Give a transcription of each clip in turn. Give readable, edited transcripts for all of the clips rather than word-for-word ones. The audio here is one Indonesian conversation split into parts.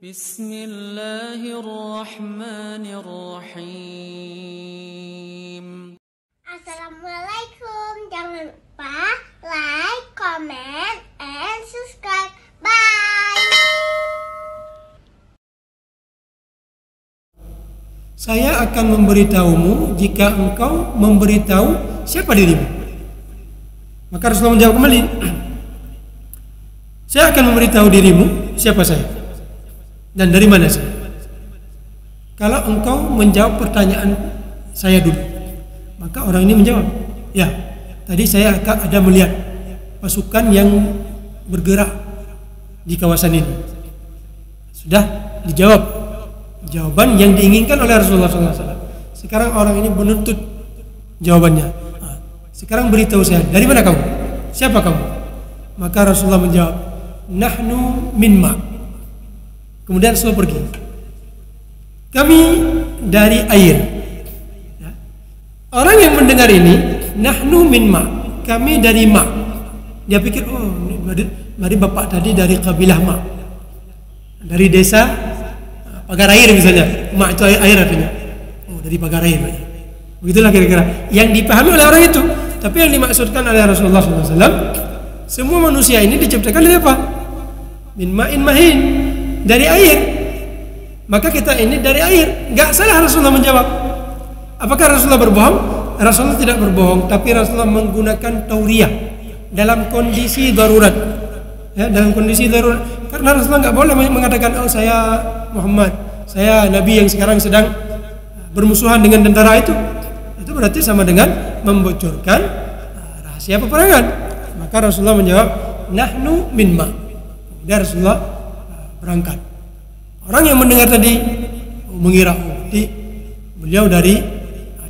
Bismillahirrahmanirrahim. Assalamualaikum. Jangan lupa like, comment, and subscribe. Bye. Saya akan memberitahumu jika engkau memberitahu siapa dirimu. Maka Rasulullah menjawab kembali, saya akan memberitahu dirimu siapa saya dan dari mana saya. Kalau engkau menjawab pertanyaan saya dulu, maka orang ini menjawab, ya, tadi saya ada melihat pasukan yang bergerak di kawasan ini. Sudah dijawab jawaban yang diinginkan oleh Rasulullah SAW. Sekarang orang ini menuntut jawabannya. Sekarang beritahu saya, dari mana kamu? Siapa kamu? Maka Rasulullah menjawab, nahnu min ma. Kemudian Rasulullah pergi. Kami dari air. Ya. Orang yang mendengar ini, nahnu min ma, kami dari ma. Dia pikir, oh, mari bapak tadi dari kabilah ma, dari desa Pagar Air misalnya. Ma itu air artinya. Oh, dari Pagar Air. Begitulah kira-kira yang dipahami oleh orang itu. Tapi yang dimaksudkan oleh Rasulullah SAW, semua manusia ini diciptakan dari apa? Min ma'in mahin, dari air. Maka kita ini dari air. Gak salah Rasulullah menjawab. Apakah Rasulullah berbohong? Rasulullah tidak berbohong, tapi Rasulullah menggunakan tauriyah dalam kondisi darurat. Ya, dalam kondisi darurat. Karena Rasulullah nggak boleh mengatakan, oh saya Muhammad, saya Nabi yang sekarang sedang bermusuhan dengan tentara itu. Itu berarti sama dengan membocorkan rahasia peperangan. Maka Rasulullah menjawab, nahnu min ma. Kemudian Rasulullah berangkat. Orang yang mendengar tadi mengira beliau dari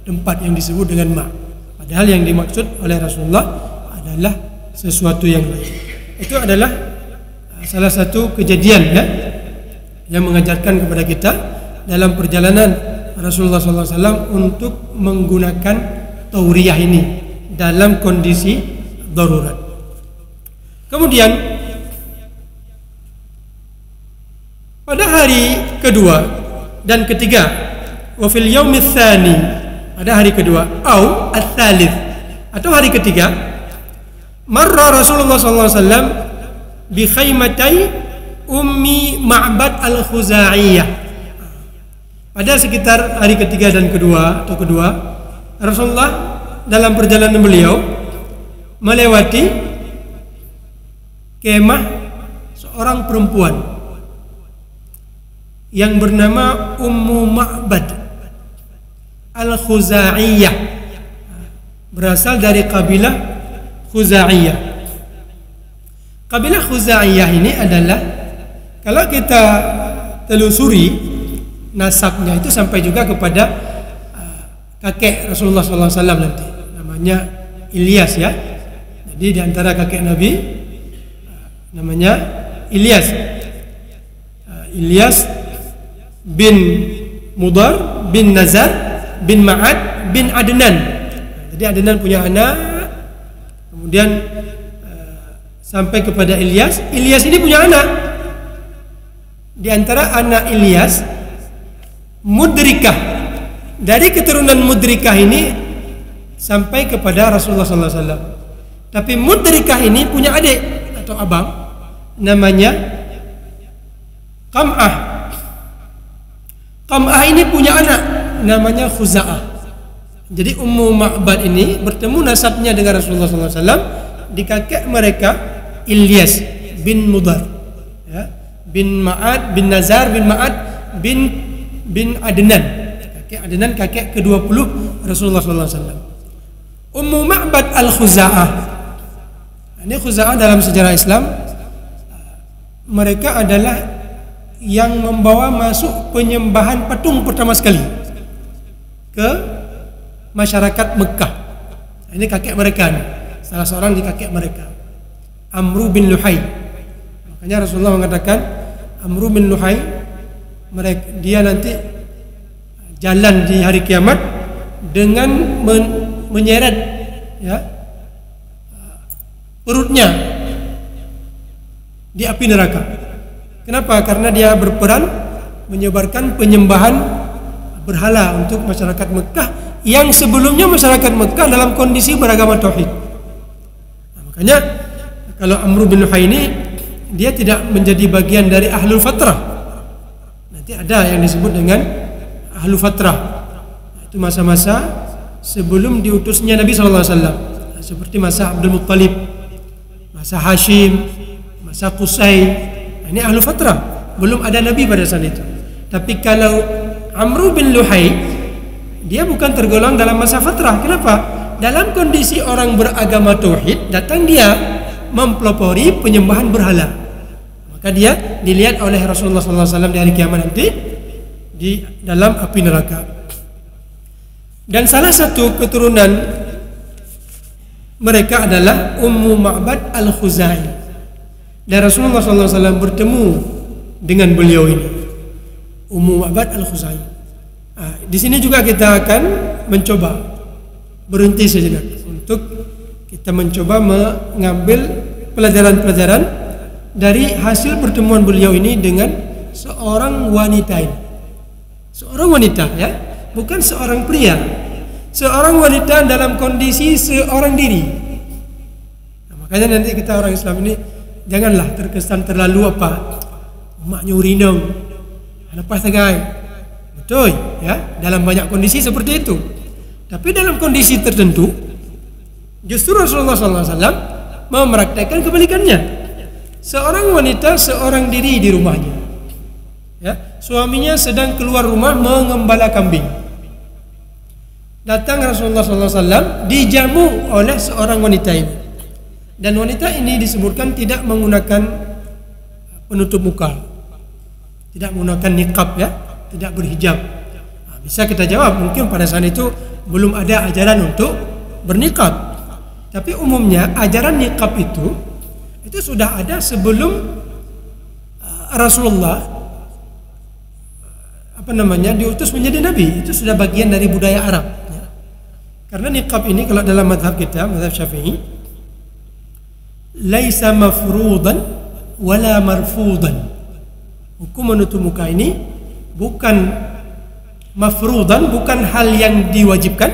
tempat yang disebut dengan ma. Padahal yang dimaksud oleh Rasulullah adalah sesuatu yang lain. Itu adalah salah satu kejadian ya, yang mengajarkan kepada kita dalam perjalanan Rasulullah SAW untuk menggunakan tauriyah ini dalam kondisi darurat. Kemudian pada hari kedua dan ketiga, wa fil yaumits tsani, pada hari kedua au ats-tsalits, atau hari ketiga, marra Rasulullah SAW bi khaymatai Ummi Ma'bad al-Khuza'iyah. Pada sekitar hari ketiga dan kedua, Rasulullah dalam perjalanan beliau melewati kemah seorang perempuan yang bernama Ummu Ma'bad al-Khuza'iyah, berasal dari kabilah Khuza'iyah. Kabilah Khuza'iyah ini adalah, kalau kita telusuri nasabnya, itu sampai juga kepada kakek Rasulullah SAW nanti, namanya Ilyas ya. Jadi di antara kakek Nabi namanya Ilyas, Ilyas bin Mudar bin Nazar bin Ma'ad bin Adnan. Jadi Adnan punya anak, kemudian sampai kepada Ilyas. Ilyas ini punya anak. Di antara anak Ilyas, Mudrikah. Dari keturunan Mudrikah ini sampai kepada Rasulullah SAW. Tapi Mudrikah ini punya adik atau abang, namanya Qam'ah. Qam'ah ini punya anak, namanya Khuza'ah. Jadi Ummu Ma'bad ini bertemu nasabnya dengan Rasulullah SAW di kakek mereka Ilyas bin Mudar ya, bin Ma'ad bin Nazar bin Ma'ad bin Adnan, kakek Adnan, kakek ke-20 Rasulullah SAW. Ummu Ma'bad al-Khuza'ah, ini Khuza'ah dalam sejarah Islam, mereka adalah yang membawa masuk penyembahan patung pertama sekali ke masyarakat Mekah. Ini kakek mereka nih, salah seorang di kakek mereka, Amru bin Luhai. Makanya Rasulullah mengatakan Amru bin Luhai, dia nanti jalan di hari kiamat dengan menyeret ya, perutnya di api neraka. Kenapa? Karena dia berperan menyebarkan penyembahan berhala untuk masyarakat Mekah yang sebelumnya masyarakat Mekah dalam kondisi beragama tauhid. Nah, makanya kalau Amr bin Luhai ini dia tidak menjadi bagian dari ahlul fatrah. Nanti ada yang disebut dengan ahlul fatrah. Itu masa-masa sebelum diutusnya Nabi SAW, seperti masa Abdul Muttalib, masa Hashim, masa Qusay. Nah, ini ahlul fatrah, belum ada Nabi pada saat itu. Tapi kalau Amr bin Luhai, dia bukan tergolong dalam masa fatrah. Kenapa? Dalam kondisi orang beragama tauhid, datang dia mempelopori penyembahan berhala. Maka dia dilihat oleh Rasulullah SAW di hari kiamat nanti di dalam api neraka. Dan salah satu keturunan mereka adalah Ummu Ma'bad Al-Khuzai. Dan Rasulullah SAW bertemu dengan beliau ini, Ummu Ma'bad Al-Khuzai. Nah, di sini juga kita akan mencoba berhenti sejenak untuk kita mencoba mengambil pelajaran-pelajaran dari hasil pertemuan beliau ini dengan seorang wanita ini. Seorang wanita, ya, bukan seorang pria. Seorang wanita dalam kondisi seorang diri. Nah, makanya nanti kita orang Islam ini janganlah terkesan terlalu apa, maknya urinong, lepas tagai. Betul, ya, dalam banyak kondisi seperti itu. Tapi dalam kondisi tertentu, justru Rasulullah SAW mempraktekkan kebalikannya. Seorang wanita seorang diri di rumahnya, ya, suaminya sedang keluar rumah mengembala kambing. Datang Rasulullah SAW dijamu oleh seorang wanita ini. Dan wanita ini disebutkan tidak menggunakan penutup muka, tidak menggunakan niqab, ya, tidak berhijab. Nah, bisa kita jawab mungkin pada saat itu belum ada ajaran untuk berniqab. Tapi umumnya ajaran niqab itu sudah ada sebelum Rasulullah diutus menjadi nabi. Itu sudah bagian dari budaya Arab, ya. Karena niqab ini kalau dalam mazhab kita, mazhab Syafi'i, laisa mafruḍan wala marfuḍan. Hukum menutup muka ini bukan mafruḍan, bukan hal yang diwajibkan,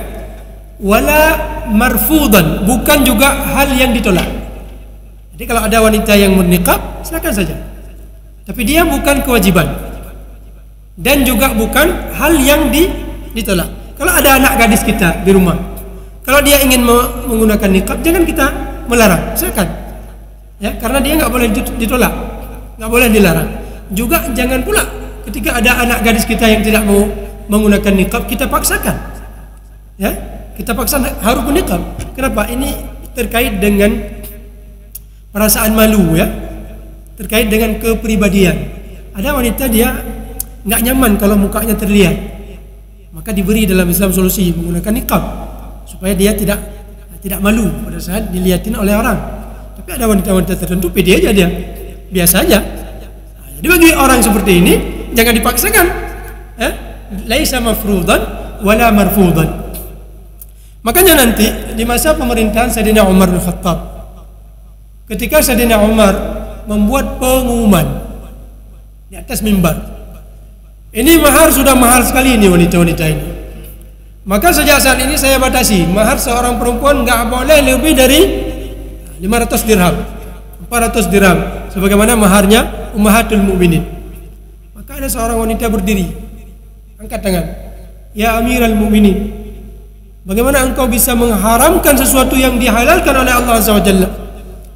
wala marfuḍan, bukan juga hal yang ditolak. Jadi kalau ada wanita yang berniqab, silakan saja. Tapi dia bukan kewajiban dan juga bukan hal yang ditolak. Kalau ada anak gadis kita di rumah, kalau dia ingin menggunakan niqab, jangan kita melarang, silakan. Ya, karena dia nggak boleh ditolak, nggak boleh dilarang. Juga jangan pula ketika ada anak gadis kita yang tidak mau menggunakan niqab, kita paksakan. Ya, kita paksa harus berniqab. Kenapa? Ini terkait dengan perasaan malu, ya, terkait dengan kepribadian. Ada wanita dia nggak nyaman kalau mukanya terlihat, maka diberi dalam Islam solusi menggunakan niqab supaya dia tidak malu pada saat dilihatin oleh orang. Tapi ada wanita-wanita tertentu pede aja, dia biasa aja. Nah, jadi bagi orang seperti ini jangan dipaksakan, ya? Laisa mafruḍan wala marfuḍan. Makanya nanti di masa pemerintahan Sayyidina Umar bin Khattab, ketika Sayyidina Umar membuat pengumuman di atas mimbar, ini mahar sudah mahal sekali ini wanita-wanita ini. Maka sejak saat ini saya batasi mahar seorang perempuan nggak boleh lebih dari 500 dirham, 400 dirham, sebagaimana maharnya Ummahatul Mukminin. Maka ada seorang wanita berdiri, angkat tangan, ya Amiral Mukminin, bagaimana engkau bisa mengharamkan sesuatu yang dihalalkan oleh Allah SWT?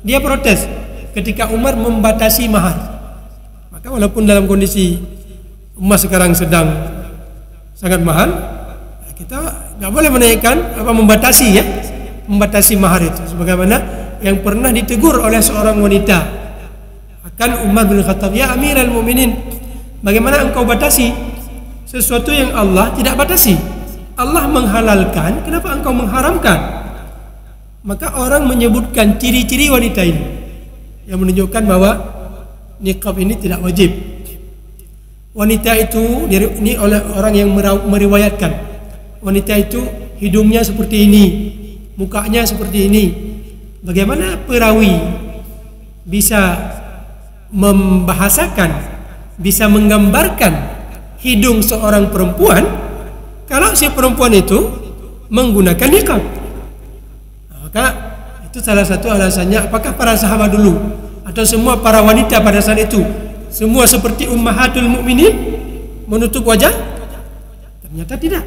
Dia protes ketika Umar membatasi mahar. Maka walaupun dalam kondisi emas sekarang sedang sangat mahal, kita nggak boleh menaikkan membatasi, ya, membatasi mahar itu. Sebagaimana yang pernah ditegur oleh seorang wanita akan Umar bin Khattab, ya Amiral Mukminin, bagaimana engkau batasi sesuatu yang Allah tidak batasi? Allah menghalalkan, kenapa engkau mengharamkan? Maka orang menyebutkan ciri-ciri wanita ini yang menunjukkan bahwa niqab ini tidak wajib. Wanita itu, ini oleh orang yang meriwayatkan, wanita itu hidungnya seperti ini, mukanya seperti ini. Bagaimana perawi bisa membahasakan, bisa menggambarkan hidung seorang perempuan kalau si perempuan itu menggunakan niqab. Maka itu salah satu alasannya. Apakah para sahabat dulu atau semua para wanita pada saat itu semua seperti ummahatul mukminin menutup wajah? Ternyata tidak.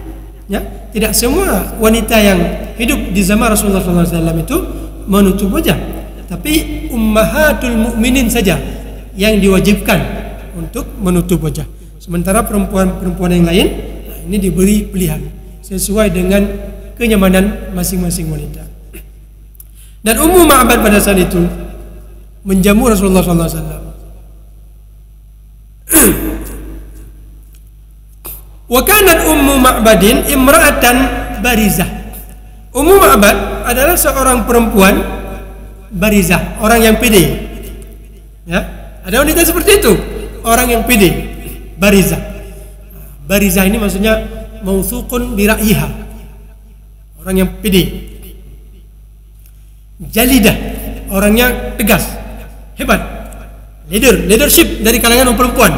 Ya, tidak semua wanita yang hidup di zaman Rasulullah SAW itu menutup wajah. Tapi ummahatul mukminin saja yang diwajibkan untuk menutup wajah. Sementara perempuan-perempuan yang lain, ini diberi pilihan sesuai dengan kenyamanan masing-masing wanita. Dan Ummu Ma'bad pada saat itu menjamu Rasulullah SAW. Wa kanat Ummu Ma'badin imra'atan barizah. Ummu Ma'bad adalah seorang perempuan barizah, orang yang pede. Ya, ada wanita seperti itu, orang yang pede, barizah. Barizah ini maksudnya mausuqun bi ra'yiha, orang yang pede. Jalidah, orangnya tegas, hebat, leadership dari kalangan perempuan.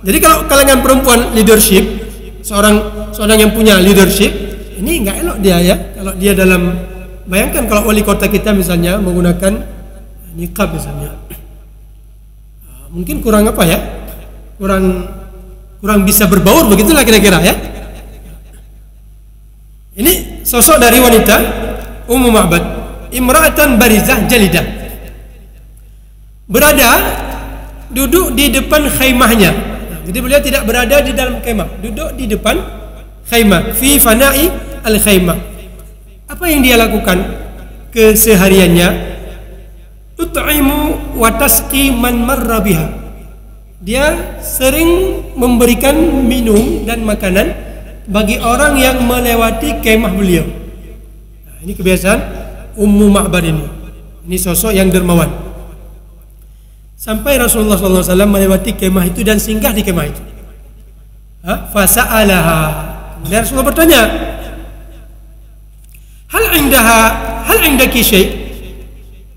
Jadi kalau kalangan perempuan leadership, seorang yang punya leadership, ini nggak elok dia ya. Kalau dia dalam, bayangkan kalau wali kota kita misalnya menggunakan niqab misalnya, mungkin kurang apa ya, kurang bisa berbaur, begitulah kira-kira ya. Ini sosok dari wanita Ummu Ma'bad, imra'atan barizah jalidah, berada duduk di depan khaymahnya. Jadi beliau tidak berada di dalam khaymah, duduk di depan khaymah, fi fana'i al khaymah. Apa yang dia lakukan kesehariannya? Tut'imu wa tasqi man marra biha. Dia sering memberikan minum dan makanan bagi orang yang melewati kemah beliau. Nah, ini kebiasaan Ummu Ma'bad ini. Ini sosok yang dermawan. Sampai Rasulullah SAW melewati kemah itu dan singgah di kemah itu. Fasa'alaha. Dan Rasulullah bertanya, hal indaki syai',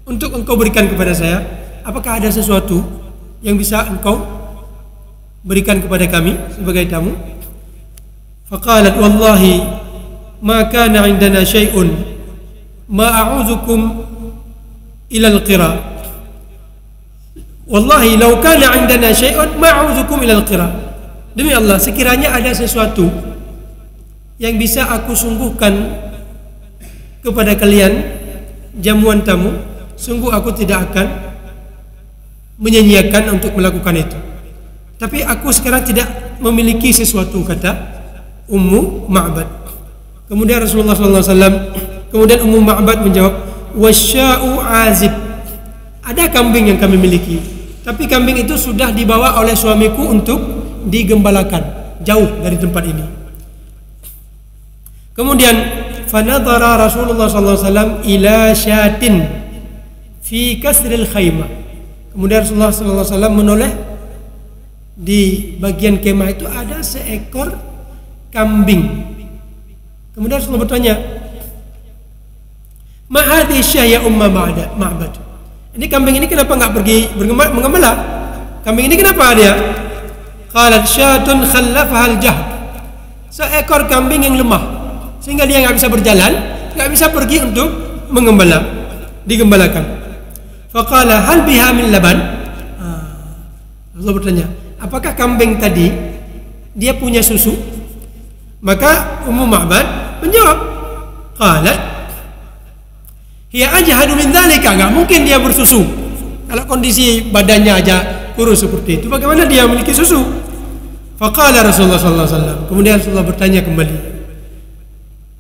untuk engkau berikan kepada saya, apakah ada sesuatu yang bisa engkau berikan kepada kami sebagai tamu? Faqalat wallahi ma kana indana syai'un ma a'udzukum ila al-qira. Wallahi law kana indana syai'un ma a'udzukum ila al-qira. Demi Allah, sekiranya ada sesuatu yang bisa aku sungguhkan kepada kalian jamuan tamu, sungguh aku tidak akan menyanyiakan untuk melakukan itu. Tapi aku sekarang tidak memiliki sesuatu, kata Ummu Ma'bad. Kemudian Rasulullah SAW, kemudian Ummu Ma'bad menjawab, wasya'u azib. Ada kambing yang kami miliki, tapi kambing itu sudah dibawa oleh suamiku untuk digembalakan jauh dari tempat ini. Kemudian fanadhara Rasulullah SAW ila syatin fi kasril khaymah. Kemudian Rasulullah SAW menoleh di bagian kemah itu ada seekor kambing. Kemudian Rasulullah bertanya, ma hadhihi syah ya Umma Ma'bad. Ini kambing ini kenapa enggak pergi mengembala? Kambing ini kenapa dia? Qalat syatun khallafaha al-jahd. Seekor kambing yang lemah sehingga dia enggak bisa berjalan, enggak bisa pergi untuk mengembala, digembalakan. Faqala hal biha min laban. Rasulullah bertanya, apakah kambing tadi dia punya susu? Maka Ummu Ma'bad menjawab, qalat hiya ajhadu min dzalika. Enggak mungkin dia bersusu kalau kondisi badannya aja kurus seperti itu, bagaimana dia memiliki susu? Faqala Rasulullah sallallahu alaihi wasallam, kemudian Rasulullah bertanya kembali,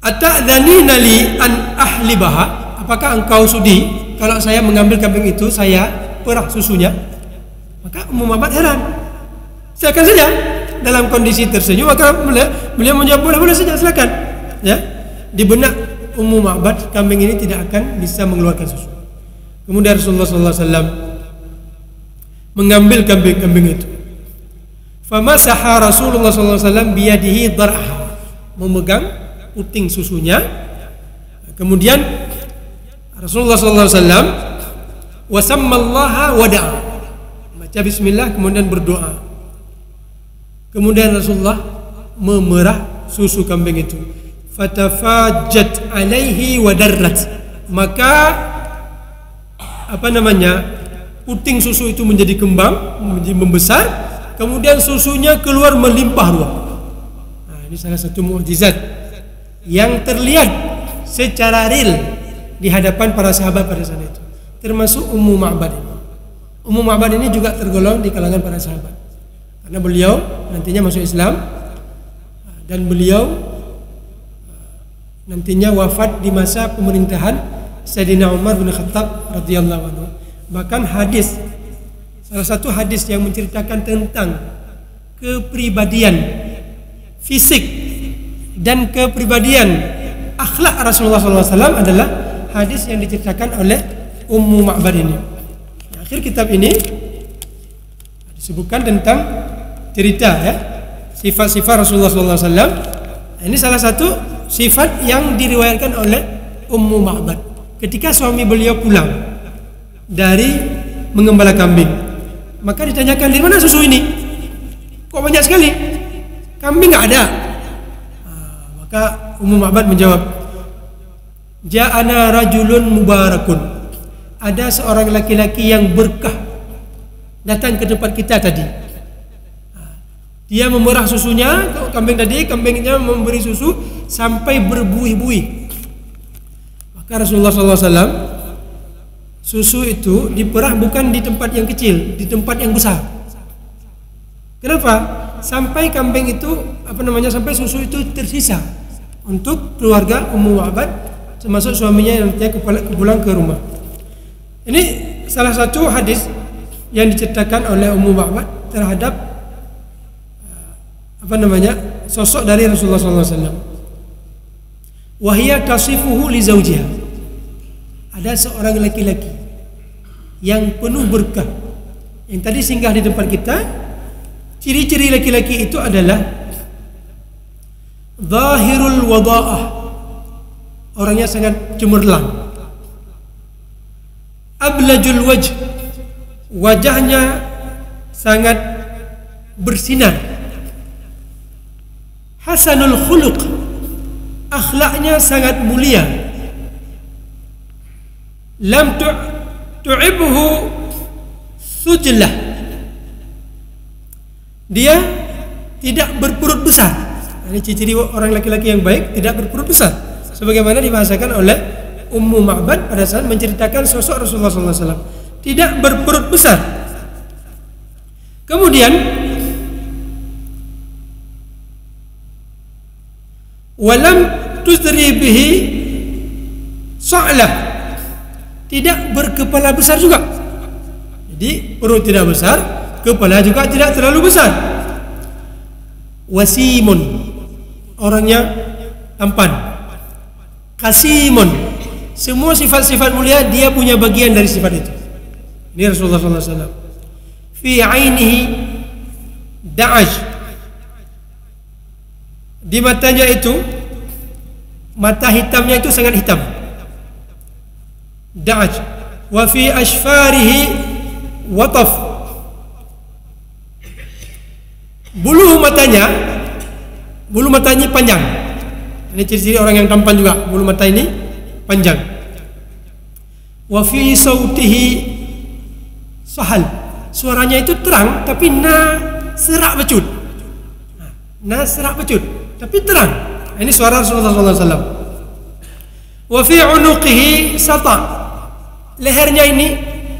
ata'dzanina li an ahlibaha? Apakah engkau sudi kalau saya mengambil kambing itu, saya perah susunya? Maka Ummu Ma'bad heran. Silakan saja, dalam kondisi tersenyum, maka beliau menjawab, boleh saja, silakan. Ya, di benak Ummu Ma'bad kambing ini tidak akan bisa mengeluarkan susu. Kemudian Rasulullah SAW mengambil kambing-kambing itu. Famasaha Rasulullah SAW biyadihi dar'aha, memegang puting susunya. Kemudian Rasulullah SAW wasammallaha wada'a, baca bismillah kemudian berdoa. Kemudian Rasulullah memerah susu kambing itu. Fatafajjat alaihi wadarrat. Maka puting susu itu menjadi kembang, menjadi membesar, kemudian susunya keluar melimpah ruah. Nah, ini salah satu mukjizat yang terlihat secara real di hadapan para sahabat pada saat itu. Termasuk Ummu Ma'bad ini. Ummu Ma'bad ini juga tergolong di kalangan para sahabat. Karena beliau nantinya masuk Islam dan beliau nantinya wafat di masa pemerintahan Sayyidina Umar bin Khattab radhiyallahu anhu. Bahkan salah satu hadis yang menceritakan tentang kepribadian fisik dan kepribadian akhlak Rasulullah SAW adalah hadis yang diceritakan oleh Ummu Ma'bad ini. Di akhir kitab ini disebutkan tentang cerita sifat-sifat Rasulullah SAW. Ini salah satu sifat yang diriwayatkan oleh Ummu Ma'bad ketika suami beliau pulang dari mengembala kambing. Maka ditanyakan, di mana susu ini? Kok banyak sekali? Kambing nggak ada. Maka Ummu Ma'bad menjawab, Ja'ana rajulun mubarakun. Ada seorang laki-laki yang berkah datang ke tempat kita tadi. Dia memerah susunya, kambing tadi, kambingnya memberi susu sampai berbuih-buih. Maka Rasulullah SAW susu itu diperah bukan di tempat yang kecil, di tempat yang besar. Kenapa? Sampai kambing itu sampai susu itu tersisa untuk keluarga Ummu Ma'bad, termasuk suaminya yang nantinya pulang ke rumah. Ini salah satu hadis yang diceritakan oleh Ummu Ma'bad terhadap sosok dari Rasulullah SAW. Wahia tasifuhu li zawjiha. Ada seorang laki-laki yang penuh berkah yang tadi singgah di tempat kita. Ciri-ciri laki-laki itu adalah zahirul wada'ah, orangnya sangat cemerlang. Ablajul wajh, wajahnya sangat bersinar. Hasanul khuluq, akhlaknya sangat mulia. Lam tu'ibhu sujlah, dia tidak berperut besar. Ini ciri-ciri orang laki-laki yang baik, tidak berperut besar, sebagaimana dibahasakan oleh Ummu Ma'bad pada saat menceritakan sosok Rasulullah SAW. Tidak berperut besar. Kemudian walam tusri bihi sa'lah, tidak berkepala besar juga. Jadi perut tidak besar, kepala juga tidak terlalu besar. Wasimun, orangnya tampan. Kasimun, semua sifat-sifat mulia dia punya bagian dari sifat itu. Ini Rasulullah SAW. Fi ainihi da'aj, di matanya itu, mata hitamnya itu sangat hitam. Da'aj. Wa fi ashfarihi wataf, bulu matanya panjang. Ini ciri-ciri orang yang tampan juga, bulu mata ini panjang. Wa fi sautihi sahal, suaranya itu terang tapi serak becut. Serak becut tapi terang. Ini suara Rasulullah SAW. Wa fi unuqihi sata, lehernya ini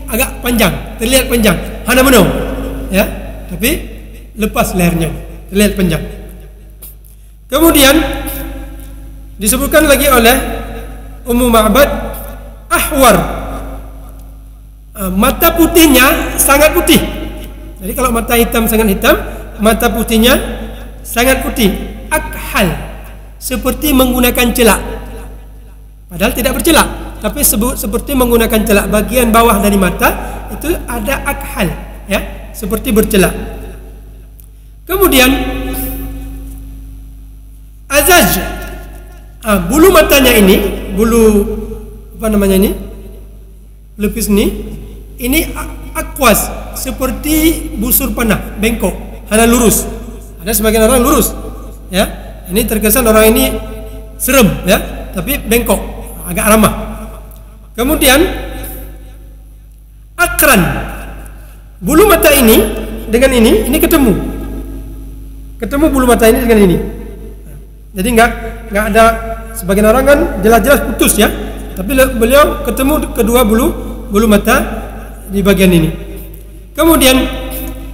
agak panjang, terlihat panjang. Hana menung, tapi lepas lehernya, terlihat panjang. Kemudian disebutkan lagi oleh Ummu Ma'bad, ahwar, mata putihnya sangat putih. Jadi kalau mata hitam sangat hitam, mata putihnya sangat putih. Akhal, seperti menggunakan celak, padahal tidak bercelak, tapi seperti menggunakan celak. Bagian bawah dari mata itu ada akhal, seperti bercelak. Kemudian azaj, bulu matanya ini, bulu pelipis ini akwas, seperti busur panah, bengkok, hanya lurus. Ada sebagian orang lurus, ya. Ini terkesan orang ini serem, ya, tapi bengkok, agak ramah. Kemudian akran, bulu mata ini dengan ini ketemu bulu mata ini dengan ini. Jadi nggak ada, sebagian orang kan jelas-jelas putus, ya, tapi beliau ketemu kedua bulu mata di bagian ini. Kemudian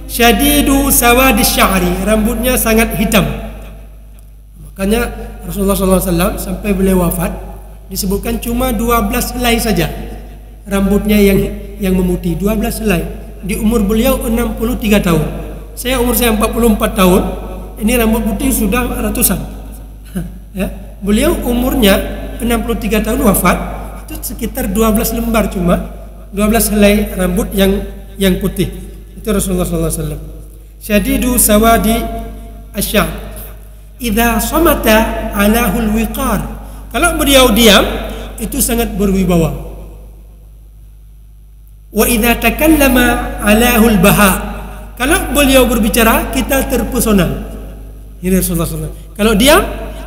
syadidu sawadis sya'ri, rambutnya sangat hitam. Makanya Rasulullah SAW sampai beliau wafat disebutkan cuma 12 helai saja rambutnya yang memutih, 12 helai. Di umur beliau 63 tahun. Umur saya 44 tahun. Ini rambut putih sudah ratusan. Ya, beliau umurnya 63 tahun wafat, itu sekitar 12 lembar, cuma 12 helai rambut yang putih. Itu Rasulullah SAW. Syadidu sawadi asya', idza samata alahul wiqar. Kalau beliau diam itu sangat berwibawa. Wa idza takallama alahul baha. Kalau beliau berbicara kita terpesona. Ini Rasulullah SAW. Kalau diam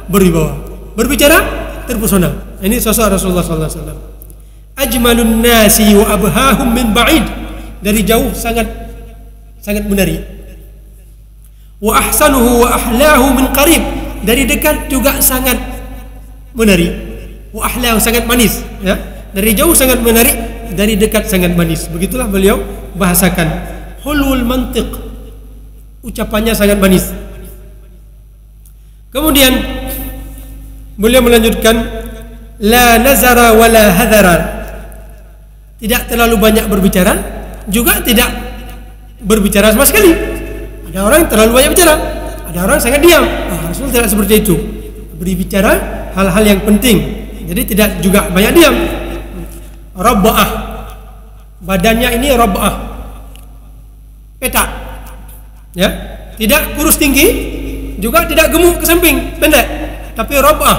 berwibawa, berbicara terpesona. Ini sosok Rasulullah SAW. Ajmalun nasi wa abhahum min ba'id, dari jauh sangat menarik. Wa ahsanuhu wa ahlahu min qarib, dari dekat juga sangat menarik. Wa ahlahu, sangat manis, ya. Dari jauh sangat menarik, dari dekat sangat manis. Begitulah beliau bahasakan. Hulul mantiq, ucapannya sangat manis. Kemudian beliau melanjutkan, la nazara wala hadara, tidak terlalu banyak berbicara, juga tidak berbicara sama sekali. Ada orang yang terlalu banyak bicara, ada orang sangat diam. Rasul tidak seperti itu, berbicara hal-hal yang penting, jadi tidak juga banyak diam. Rabba'ah, badannya ini rabba'ah, petak, ya, tidak kurus tinggi, juga tidak gemuk ke samping, pendek, tapi rabba'ah,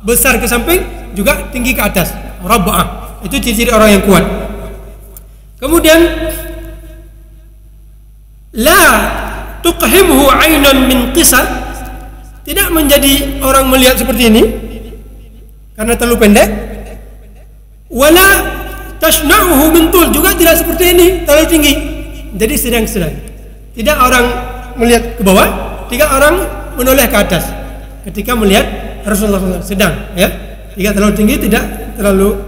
besar ke samping, juga tinggi ke atas. Rabba'ah, itu ciri-ciri orang yang kuat. Kemudian la tuqhimhu 'ainan min qisar, tidak menjadi orang melihat seperti ini karena terlalu pendek. Wala tashna'uhu min tul, juga tidak seperti ini terlalu tinggi, jadi sedang-sedang. Tidak orang melihat ke bawah, tidak orang menoleh ke atas. Ketika melihat Rasulullah SAW sedang, ya, tidak terlalu tinggi, tidak terlalu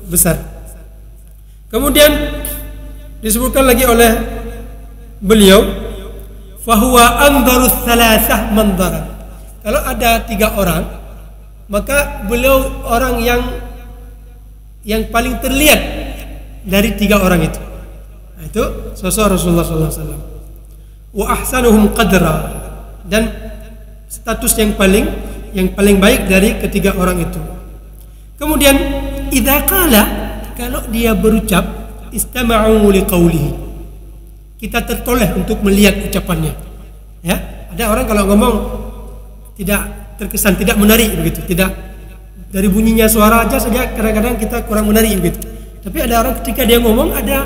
besar. Kemudian disebutkan lagi oleh beliau, fahuwa andarus salasah mandaran. Kalau ada 3 orang, maka beliau orang yang paling terlihat dari 3 orang itu. Nah, itu sosok Rasulullah SAW. Wa ahsanuhum qadra, dan status yang paling baik dari ketiga orang itu. Kemudian idza qala, kalau dia berucap, istama'u liqaulihi, kita tertoleh untuk melihat ucapannya, ya. Ada orang kalau ngomong tidak terkesan, tidak menarik begitu, tidak, dari bunyinya suara aja saja kadang-kadang kita kurang menarik begitu. Tapi ada orang ketika dia ngomong ada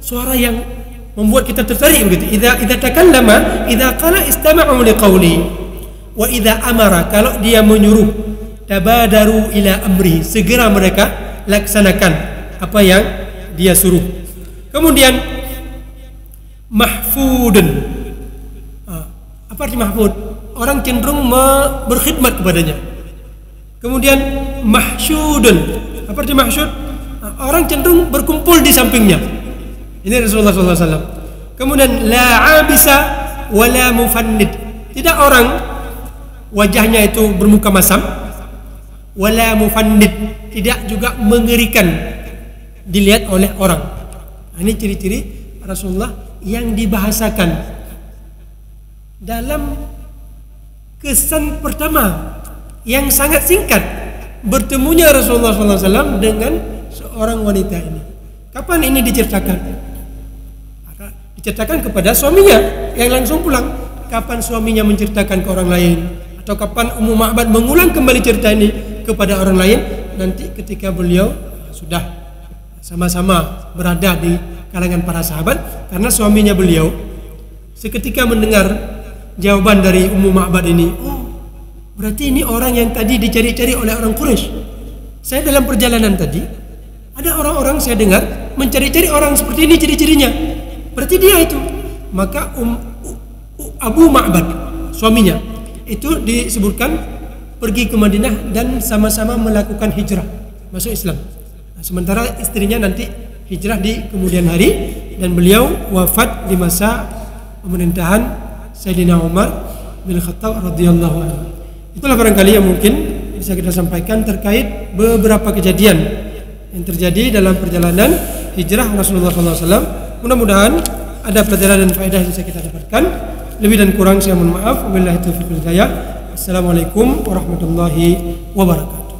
suara yang membuat kita tertarik begitu. Idza takallama, idza qala istama'u liqaulihi, wa idza amara, kalau dia menyuruh, tabadaru ila amri, segera mereka laksanakan apa yang dia suruh. Kemudian mahfudun, apa arti mahfud? Orang cenderung berkhidmat kepadanya. Kemudian mahsyudun, apa arti mahsyud? Orang cenderung berkumpul di sampingnya. Ini Rasulullah SAW. Kemudian la abisa wala mufannid, tidak orang wajahnya itu bermuka masam, wala mufannid, tidak juga mengerikan dilihat oleh orang. Ini ciri-ciri Rasulullah yang dibahasakan dalam kesan pertama yang sangat singkat bertemunya Rasulullah SAW dengan seorang wanita ini. Kapan ini diceritakan? Diceritakan kepada suaminya yang langsung pulang. Kapan suaminya menceritakan ke orang lain, atau kapan Ummu Ma'bad mengulang kembali cerita ini kepada orang lain? Nanti ketika beliau sudah sama-sama berada di kalangan para sahabat, karena suaminya beliau seketika mendengar jawaban dari Ummu Ma'bad ini, oh berarti ini orang yang tadi dicari-cari oleh orang Quraisy. Saya dalam perjalanan tadi ada orang-orang saya dengar mencari-cari orang seperti ini ciri-cirinya, berarti dia itu. Maka Abu Ma'bad suaminya itu disebutkan pergi ke Madinah dan sama-sama melakukan hijrah masuk Islam. Nah, sementara istrinya nanti hijrah di kemudian hari dan beliau wafat di masa pemerintahan Sayyidina Umar bin Khattab radhiyallahu anhu. Itulah barangkali yang mungkin bisa kita sampaikan terkait beberapa kejadian yang terjadi dalam perjalanan hijrah Rasulullah SAW. Mudah-mudahan ada pelajaran dan faedah yang bisa kita dapatkan. Lebih dan kurang saya mohon maaf. Wabillahi taufiq wal hidayah. Assalamualaikum warahmatullahi wabarakatuh.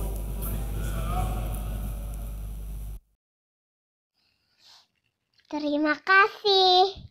Terima kasih.